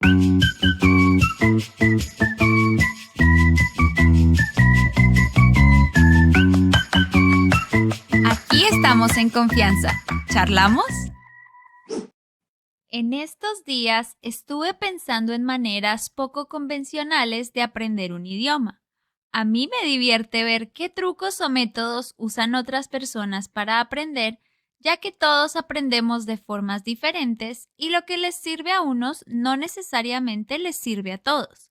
Aquí estamos en confianza. ¿Charlamos? En estos días estuve pensando en maneras poco convencionales de aprender un idioma. A mí me divierte ver qué trucos o métodos usan otras personas para aprender, ya que todos aprendemos de formas diferentes y lo que les sirve a unos no necesariamente les sirve a todos.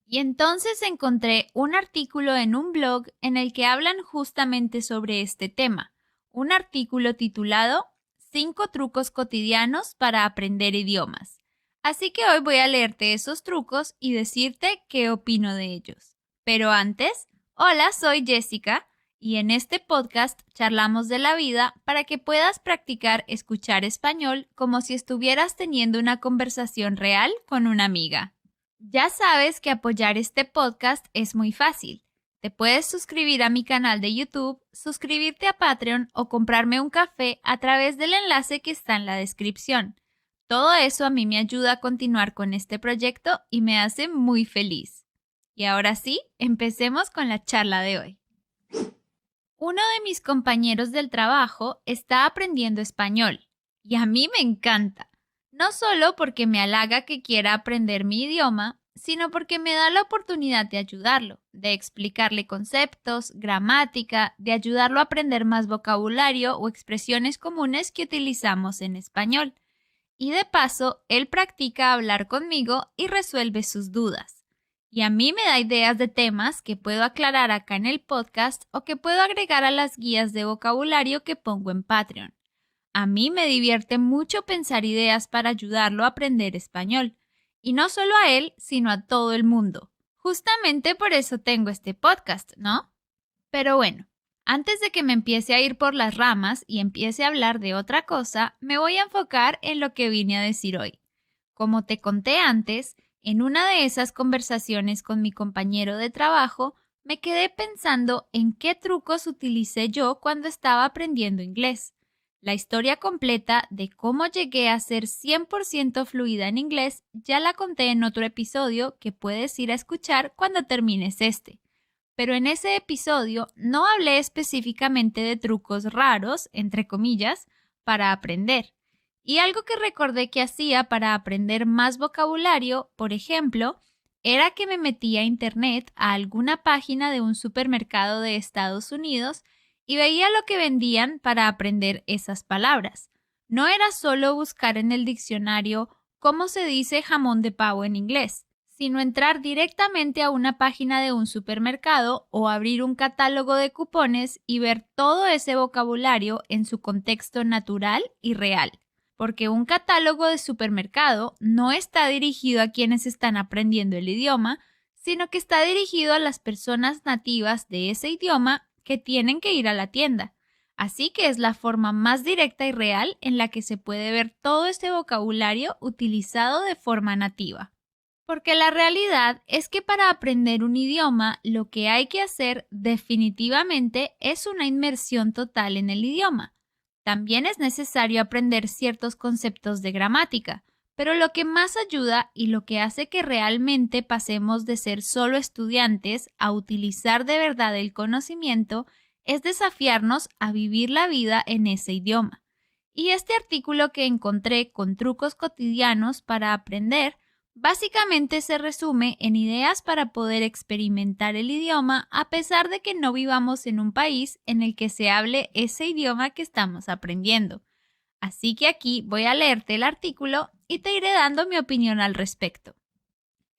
Y entonces encontré un artículo en un blog en el que hablan justamente sobre este tema, un artículo titulado 5 trucos cotidianos para aprender idiomas. Así que hoy voy a leerte esos trucos y decirte qué opino de ellos. Pero antes, hola, soy Jessica y en este podcast charlamos de la vida para que puedas practicar escuchar español como si estuvieras teniendo una conversación real con una amiga. Ya sabes que apoyar este podcast es muy fácil. Te puedes suscribir a mi canal de YouTube, suscribirte a Patreon o comprarme un café a través del enlace que está en la descripción. Todo eso a mí me ayuda a continuar con este proyecto y me hace muy feliz. Y ahora sí, empecemos con la charla de hoy. Uno de mis compañeros del trabajo está aprendiendo español y a mí me encanta. No solo porque me halaga que quiera aprender mi idioma, sino porque me da la oportunidad de ayudarlo, de explicarle conceptos, gramática, de ayudarlo a aprender más vocabulario o expresiones comunes que utilizamos en español. Y de paso, él practica hablar conmigo y resuelve sus dudas. Y a mí me da ideas de temas que puedo aclarar acá en el podcast o que puedo agregar a las guías de vocabulario que pongo en Patreon. A mí me divierte mucho pensar ideas para ayudarlo a aprender español. Y no solo a él, sino a todo el mundo. Justamente por eso tengo este podcast, ¿no? Pero bueno, antes de que me empiece a ir por las ramas y empiece a hablar de otra cosa, me voy a enfocar en lo que vine a decir hoy. Como te conté antes, en una de esas conversaciones con mi compañero de trabajo, me quedé pensando en qué trucos utilicé yo cuando estaba aprendiendo inglés. La historia completa de cómo llegué a ser 100% fluida en inglés ya la conté en otro episodio que puedes ir a escuchar cuando termines este. Pero en ese episodio no hablé específicamente de trucos raros, entre comillas, para aprender. Y algo que recordé que hacía para aprender más vocabulario, por ejemplo, era que me metía a internet a alguna página de un supermercado de Estados Unidos y veía lo que vendían para aprender esas palabras. No era solo buscar en el diccionario cómo se dice jamón de pavo en inglés, sino entrar directamente a una página de un supermercado o abrir un catálogo de cupones y ver todo ese vocabulario en su contexto natural y real. Porque un catálogo de supermercado no está dirigido a quienes están aprendiendo el idioma, sino que está dirigido a las personas nativas de ese idioma que tienen que ir a la tienda. Así que es la forma más directa y real en la que se puede ver todo este vocabulario utilizado de forma nativa. Porque la realidad es que para aprender un idioma lo que hay que hacer definitivamente es una inmersión total en el idioma. También es necesario aprender ciertos conceptos de gramática, pero lo que más ayuda y lo que hace que realmente pasemos de ser solo estudiantes a utilizar de verdad el conocimiento es desafiarnos a vivir la vida en ese idioma. Y este artículo que encontré con trucos cotidianos para aprender básicamente se resume en ideas para poder experimentar el idioma a pesar de que no vivamos en un país en el que se hable ese idioma que estamos aprendiendo. Así que aquí voy a leerte el artículo y te iré dando mi opinión al respecto.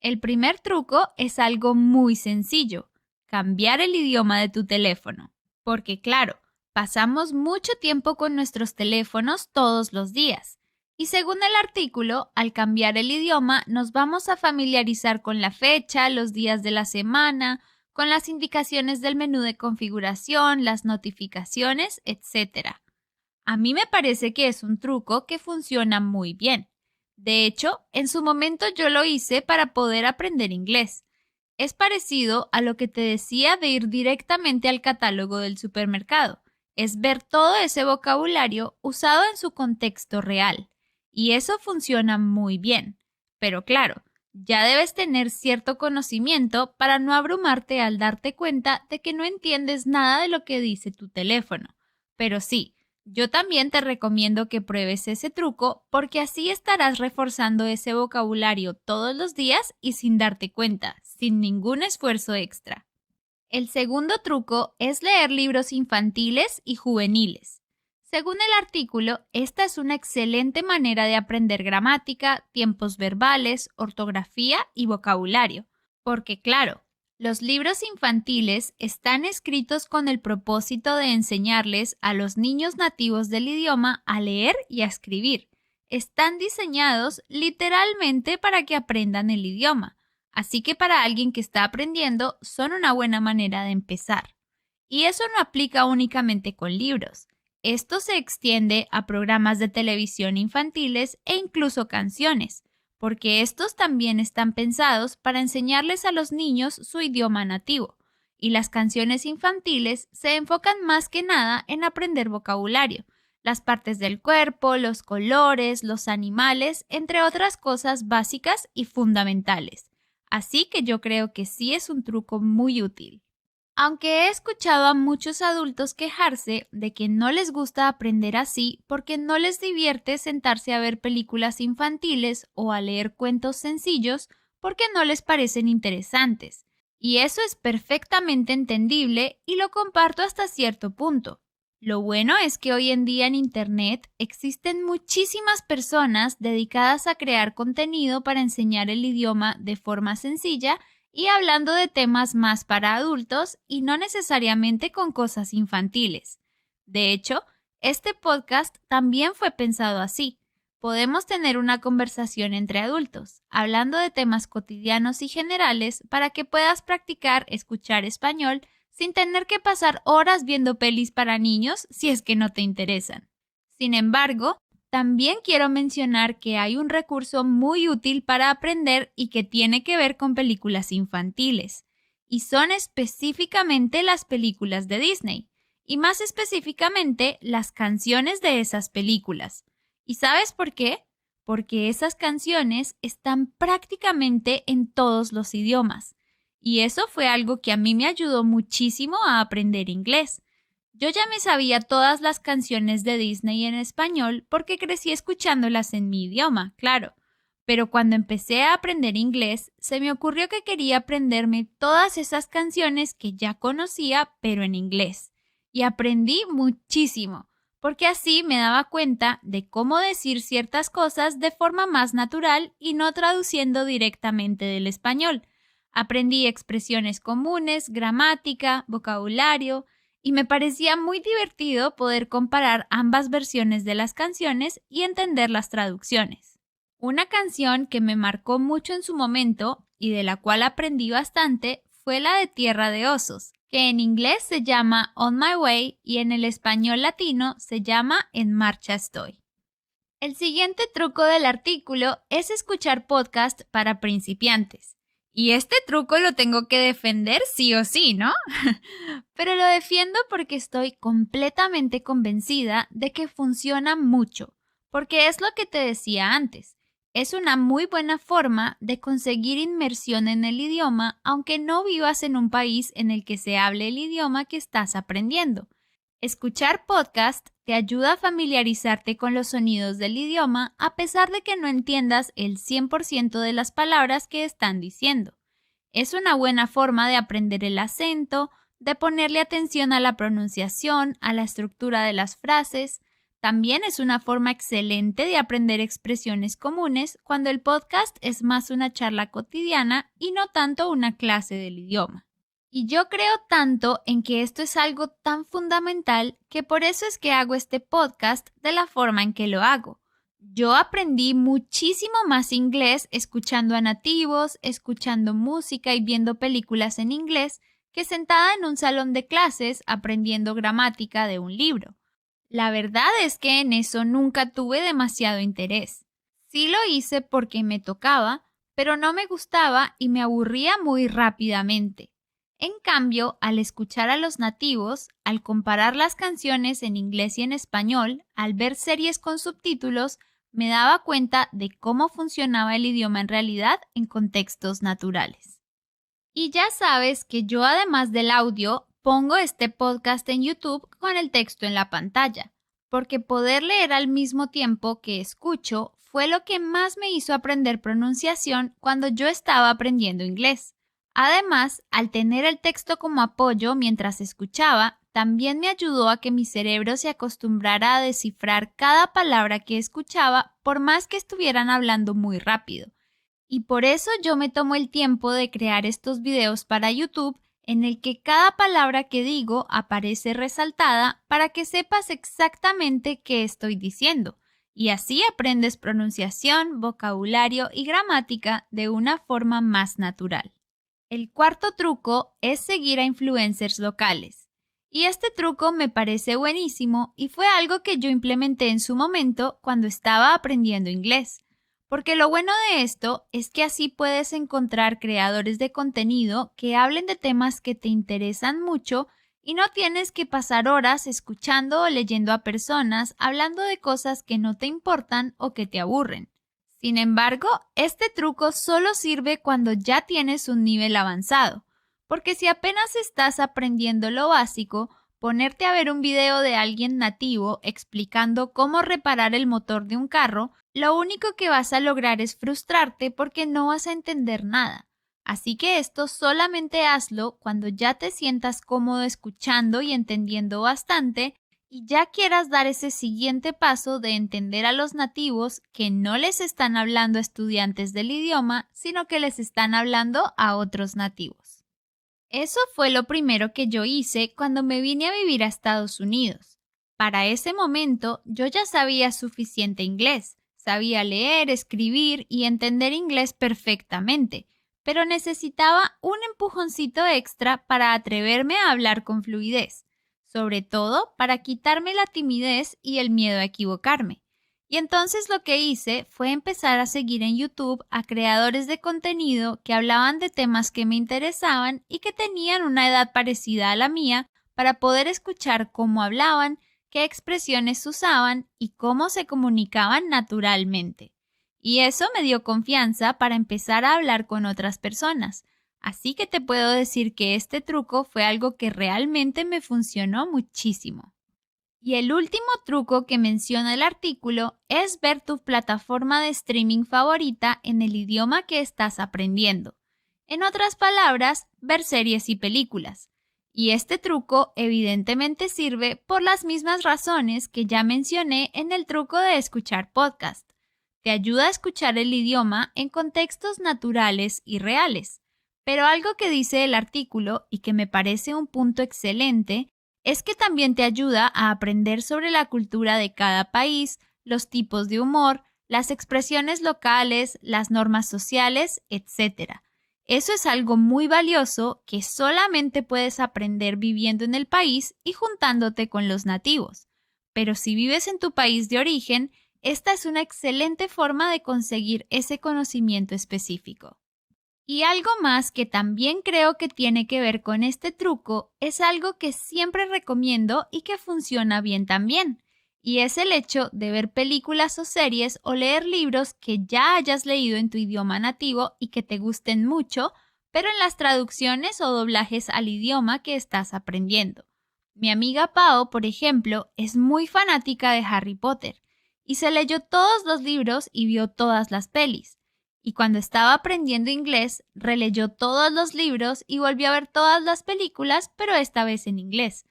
El primer truco es algo muy sencillo: cambiar el idioma de tu teléfono. Porque claro, pasamos mucho tiempo con nuestros teléfonos todos los días. Y según el artículo, al cambiar el idioma nos vamos a familiarizar con la fecha, los días de la semana, con las indicaciones del menú de configuración, las notificaciones, etc. A mí me parece que es un truco que funciona muy bien. De hecho, en su momento yo lo hice para poder aprender inglés. Es parecido a lo que te decía de ir directamente al catálogo del supermercado. Es ver todo ese vocabulario usado en su contexto real. Y eso funciona muy bien. Pero claro, Ya debes tener cierto conocimiento para no abrumarte al darte cuenta de que no entiendes nada de lo que dice tu teléfono. Pero sí, yo también te recomiendo que pruebes ese truco porque así estarás reforzando ese vocabulario todos los días y sin darte cuenta, sin ningún esfuerzo extra. El segundo truco es leer libros infantiles y juveniles. Según el artículo, esta es una excelente manera de aprender gramática, tiempos verbales, ortografía y vocabulario, porque claro, los libros infantiles están escritos con el propósito de enseñarles a los niños nativos del idioma a leer y a escribir. Están diseñados literalmente para que aprendan el idioma. Así que para alguien que está aprendiendo son una buena manera de empezar. Y eso no aplica únicamente con libros. Esto se extiende a programas de televisión infantiles e incluso canciones, porque estos también están pensados para enseñarles a los niños su idioma nativo. Y las canciones infantiles se enfocan más que nada en aprender vocabulario, las partes del cuerpo, los colores, los animales, entre otras cosas básicas y fundamentales. Así que yo creo que sí es un truco muy útil. Aunque he escuchado a muchos adultos quejarse de que no les gusta aprender así porque no les divierte sentarse a ver películas infantiles o a leer cuentos sencillos porque no les parecen interesantes. Y eso es perfectamente entendible y lo comparto hasta cierto punto. Lo bueno es que hoy en día en Internet existen muchísimas personas dedicadas a crear contenido para enseñar el idioma de forma sencilla y hablando de temas más para adultos y no necesariamente con cosas infantiles. De hecho, este podcast también fue pensado así. Podemos tener una conversación entre adultos, hablando de temas cotidianos y generales para que puedas practicar escuchar español sin tener que pasar horas viendo pelis para niños si es que no te interesan. Sin embargo, también quiero mencionar que hay un recurso muy útil para aprender y que tiene que ver con películas infantiles, y son específicamente las películas de Disney, y más específicamente las canciones de esas películas. ¿Y sabes por qué? Porque esas canciones están prácticamente en todos los idiomas, y eso fue algo que a mí me ayudó muchísimo a aprender inglés. Yo ya me sabía todas las canciones de Disney en español porque crecí escuchándolas en mi idioma, claro. Pero cuando empecé a aprender inglés, se me ocurrió que quería aprenderme todas esas canciones que ya conocía, pero en inglés. Y aprendí muchísimo, porque así me daba cuenta de cómo decir ciertas cosas de forma más natural y no traduciendo directamente del español. Aprendí expresiones comunes, gramática, vocabulario, y me parecía muy divertido poder comparar ambas versiones de las canciones y entender las traducciones. Una canción que me marcó mucho en su momento y de la cual aprendí bastante fue la de Tierra de Osos, que en inglés se llama On My Way y en el español latino se llama En Marcha Estoy. El siguiente truco del artículo es escuchar podcast para principiantes. Y este truco lo tengo que defender sí o sí, ¿no? Pero lo defiendo porque estoy completamente convencida de que funciona mucho, porque es lo que te decía antes. Es una muy buena forma de conseguir inmersión en el idioma, aunque no vivas en un país en el que se hable el idioma que estás aprendiendo. Escuchar podcast te ayuda a familiarizarte con los sonidos del idioma a pesar de que no entiendas el 100% de las palabras que están diciendo. Es una buena forma de aprender el acento, de ponerle atención a la pronunciación, a la estructura de las frases. También es una forma excelente de aprender expresiones comunes cuando el podcast es más una charla cotidiana y no tanto una clase del idioma. Y yo creo tanto en que esto es algo tan fundamental que por eso es que hago este podcast de la forma en que lo hago. Yo aprendí muchísimo más inglés escuchando a nativos, escuchando música y viendo películas en inglés que sentada en un salón de clases aprendiendo gramática de un libro. La verdad es que en eso nunca tuve demasiado interés. Sí lo hice porque me tocaba, pero no me gustaba y me aburría muy rápidamente. En cambio, al escuchar a los nativos, al comparar las canciones en inglés y en español, al ver series con subtítulos, me daba cuenta de cómo funcionaba el idioma en realidad en contextos naturales. Y ya sabes que yo, además del audio, pongo este podcast en YouTube con el texto en la pantalla, porque poder leer al mismo tiempo que escucho fue lo que más me hizo aprender pronunciación cuando yo estaba aprendiendo inglés. Además, al tener el texto como apoyo mientras escuchaba, también me ayudó a que mi cerebro se acostumbrara a descifrar cada palabra que escuchaba, por más que estuvieran hablando muy rápido. Y por eso yo me tomo el tiempo de crear estos videos para YouTube en el que cada palabra que digo aparece resaltada para que sepas exactamente qué estoy diciendo. Y así aprendes pronunciación, vocabulario y gramática de una forma más natural. El cuarto truco es seguir a influencers locales. Y este truco me parece buenísimo y fue algo que yo implementé en su momento cuando estaba aprendiendo inglés. Porque lo bueno de esto es que así puedes encontrar creadores de contenido que hablen de temas que te interesan mucho y no tienes que pasar horas escuchando o leyendo a personas hablando de cosas que no te importan o que te aburren. Sin embargo, este truco solo sirve cuando ya tienes un nivel avanzado, porque si apenas estás aprendiendo lo básico, ponerte a ver un video de alguien nativo explicando cómo reparar el motor de un carro, lo único que vas a lograr es frustrarte porque no vas a entender nada. Así que esto solamente hazlo cuando ya te sientas cómodo escuchando y entendiendo bastante y ya quieras dar ese siguiente paso de entender a los nativos que no les están hablando a estudiantes del idioma, sino que les están hablando a otros nativos. Eso fue lo primero que yo hice cuando me vine a vivir a Estados Unidos. Para ese momento yo ya sabía suficiente inglés, sabía leer, escribir y entender inglés perfectamente, pero necesitaba un empujoncito extra para atreverme a hablar con fluidez, sobre todo para quitarme la timidez y el miedo a equivocarme. Y entonces lo que hice fue empezar a seguir en YouTube a creadores de contenido que hablaban de temas que me interesaban y que tenían una edad parecida a la mía para poder escuchar cómo hablaban, qué expresiones usaban y cómo se comunicaban naturalmente. Y eso me dio confianza para empezar a hablar con otras personas. Así que te puedo decir que este truco fue algo que realmente me funcionó muchísimo. Y el último truco que menciona el artículo es ver tu plataforma de streaming favorita en el idioma que estás aprendiendo. En otras palabras, ver series y películas. Y este truco evidentemente sirve por las mismas razones que ya mencioné en el truco de escuchar podcast. Te ayuda a escuchar el idioma en contextos naturales y reales. Pero algo que dice el artículo y que me parece un punto excelente es que también te ayuda a aprender sobre la cultura de cada país, los tipos de humor, las expresiones locales, las normas sociales, etc. Eso es algo muy valioso que solamente puedes aprender viviendo en el país y juntándote con los nativos. Pero si vives en tu país de origen, esta es una excelente forma de conseguir ese conocimiento específico. Y algo más que también creo que tiene que ver con este truco es algo que siempre recomiendo y que funciona bien también, y es el hecho de ver películas o series o leer libros que ya hayas leído en tu idioma nativo y que te gusten mucho, pero en las traducciones o doblajes al idioma que estás aprendiendo. Mi amiga Pao, por ejemplo, es muy fanática de Harry Potter y se leyó todos los libros y vio todas las pelis. Y cuando estaba aprendiendo inglés, releyó todos los libros y volvió a ver todas las películas, pero esta vez en inglés.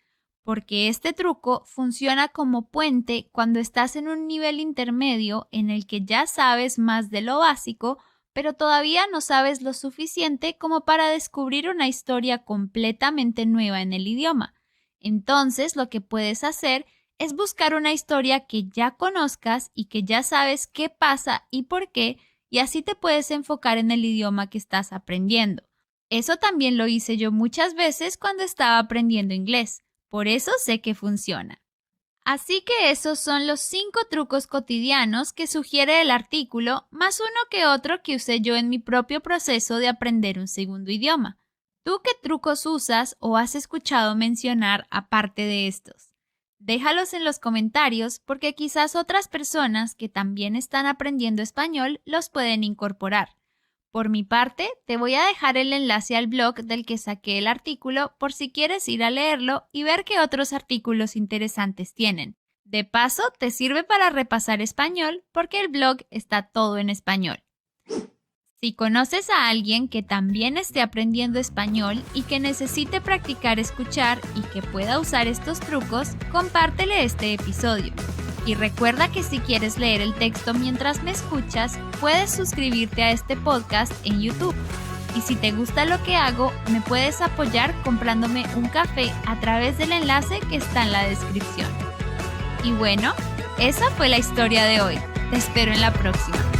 Porque este truco funciona como puente cuando estás en un nivel intermedio en el que ya sabes más de lo básico, pero todavía no sabes lo suficiente como para descubrir una historia completamente nueva en el idioma. Entonces, lo que puedes hacer es buscar una historia que ya conozcas y que ya sabes qué pasa y por qué, y así te puedes enfocar en el idioma que estás aprendiendo. Eso también lo hice yo muchas veces cuando estaba aprendiendo inglés, por eso sé que funciona. Así que esos son los 5 trucos cotidianos que sugiere el artículo, más uno que otro que usé yo en mi propio proceso de aprender un segundo idioma. ¿Tú qué trucos usas o has escuchado mencionar aparte de estos? Déjalos en los comentarios porque quizás otras personas que también están aprendiendo español los pueden incorporar. Por mi parte, te voy a dejar el enlace al blog del que saqué el artículo por si quieres ir a leerlo y ver qué otros artículos interesantes tienen. De paso, te sirve para repasar español porque el blog está todo en español. Si conoces a alguien que también esté aprendiendo español y que necesite practicar escuchar y que pueda usar estos trucos, compártele este episodio. Y recuerda que si quieres leer el texto mientras me escuchas, puedes suscribirte a este podcast en YouTube. Y si te gusta lo que hago, me puedes apoyar comprándome un café a través del enlace que está en la descripción. Y bueno, esa fue la historia de hoy. Te espero en la próxima.